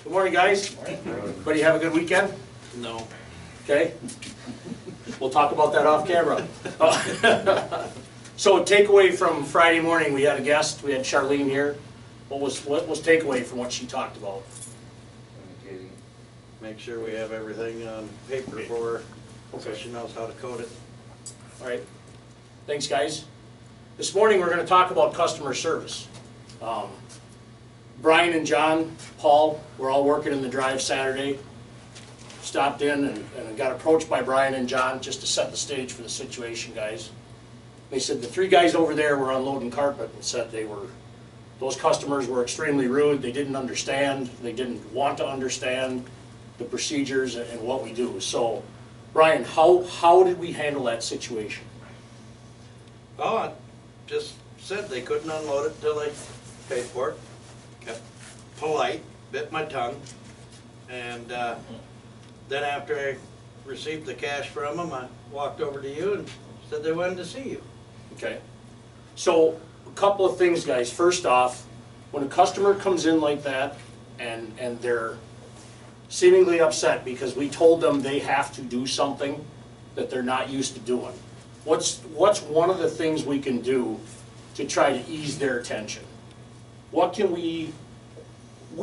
Good morning, guys. Everybody have a good weekend? No. Okay. We'll talk about that off camera. So takeaway from Friday morning, we had a guest, we had Charlene here. What was takeaway from what she talked about? Make sure we have everything on paper for her, so she knows how to code it. All right. Thanks, guys. This morning we're going to talk about customer service. Brian and John, Paul, we're all working in the drive Saturday. Stopped in and got approached by Brian and John just to set the stage for the situation, guys. They said the three guys over there were unloading carpet and said those customers were extremely rude. They didn't understand. They didn't want to understand the procedures and what we do. So, Brian, how did we handle that situation? Oh, I just said they couldn't unload it till they paid for it. Kept polite, bit my tongue, and then after I received the cash from them, I walked over to you and said they wanted to see you. Okay. So, a couple of things, guys. First off, when a customer comes in like that and they're seemingly upset because we told them they have to do something that they're not used to doing, what's one of the things we can do to try to ease their tension? What can we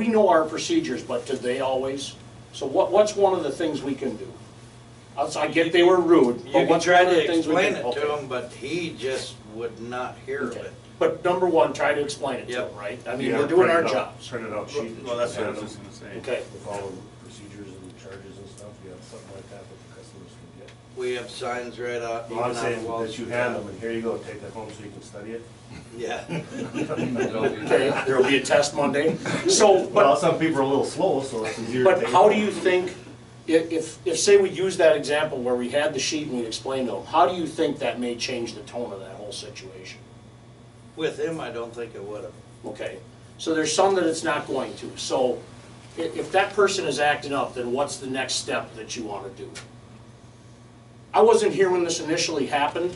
know our procedures, but do they always? So what's one of the things we can do? I get they were rude, but You can what's try one of the to things we explain can? it to him, but he just would not hear of Okay. it. But number one, try to explain it to Yep. them, right? I mean, we're doing our jobs. Printed out sheet. Well, that's what I was just gonna say. Okay. With all the procedures and charges and stuff, you have something like that that the customers can get. We have signs right out, even Well, I'm on the saying walls. that you hand them, and here you go, take that home so you can study it. Yeah. Okay, there will be a test Monday. So, Well, but some people are a little slow, so it's easier to take. how do you think, if say we use that example where we had the sheet and we explained to them, how do you think that may change the tone of that whole situation? With him, I don't think it would have. Okay, so there's some that it's not going to. So if that person is acting up, then what's the next step that you want to do? I wasn't here when this initially happened.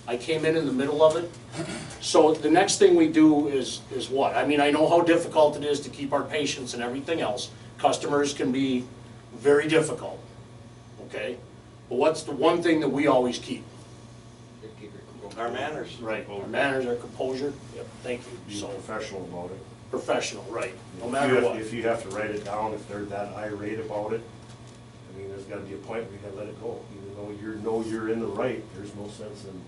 I came in the middle of it. So the next thing we do is what? I mean, I know how difficult it is to keep our patients and everything else. Customers can be very difficult, okay? But what's the one thing that we always keep? Our manners. Right, our manners, our composure. Yep, thank you. Be So professional about it. professional, right, no If matter you have- what. If you have to write it down, if they're that irate about it, I mean, there's gotta be a point where you gotta let it go. Even though you're in the right, there's no sense in,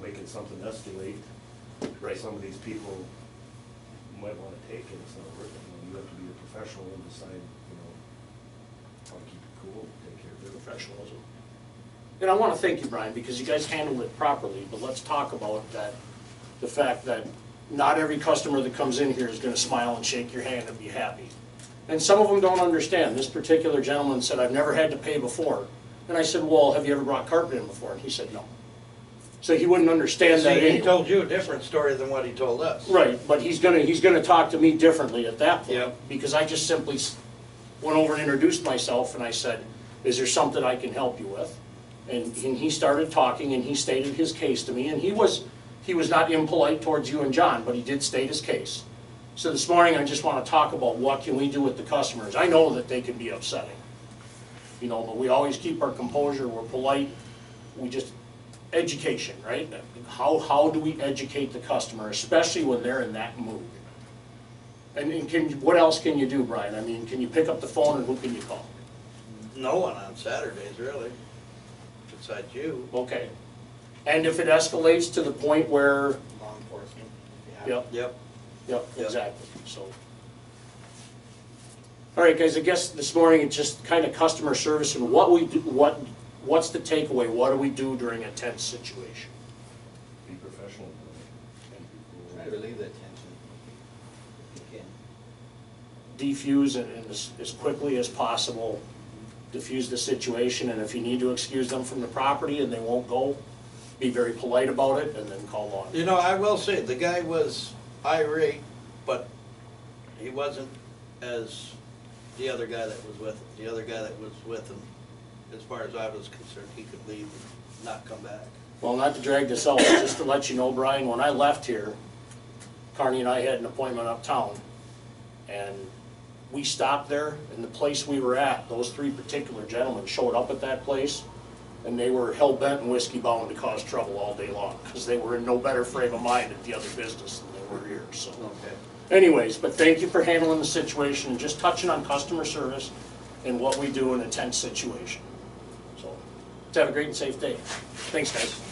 making something escalate. Right. Some of these people might wanna take it, it's not worth it. You have to be a professional and decide, how to keep it cool, take care of it. Professionalism. And I want to thank you, Brian, because you guys handled it properly, but let's talk about the fact that not every customer that comes in here is going to smile and shake your hand and be happy. And some of them don't understand. This particular gentleman said, I've never had to pay before. And I said, well, have you ever brought carpet in before? And he said, no. So he wouldn't understand that See, he anyway. told you a different story than what he told us. Right, but he's gonna talk to me differently at that point. Yep. Because I just simply went over and introduced myself and I said, is there something I can help you with? And he started talking and he stated his case to me, and he was not impolite towards you and John, but he did state his case. So this morning I just want to talk about what can we do with the customers. I know that they can be upsetting, but we always keep our composure, we're polite, we just, education, right? How do we educate the customer, especially when they're in that mood? And what else can you do, Brian? I mean, can you pick up the phone and who can you call? No one on Saturdays, really, besides you. Okay. And if it escalates to the point where, Law enforcement. yep, Yep. yep, exactly, so. All right, guys, I guess this morning it's just kind of customer service and what we do, what's the takeaway? What do we do during a tense situation? Be professional. Try to relieve that tension if you can. Defuse and as quickly as possible, diffuse the situation, and if you need to excuse them from the property and they won't go, be very polite about it and then call law. I will say, the guy was irate, but he wasn't as the other guy that was with him. The other guy that was with him, as far as I was concerned, he could leave and not come back. Well, not to drag this out, just to let you know, Brian, when I left here, Carney and I had an appointment uptown, and we stopped there, and the place we were at, those 3 particular gentlemen showed up at that place, and they were hell-bent and whiskey-bound to cause trouble all day long, because they were in no better frame of mind at the other business than they were here, so. Okay. Anyways, but thank you for handling the situation, and just touching on customer service and what we do in a tense situation. So, have a great and safe day. Thanks, guys.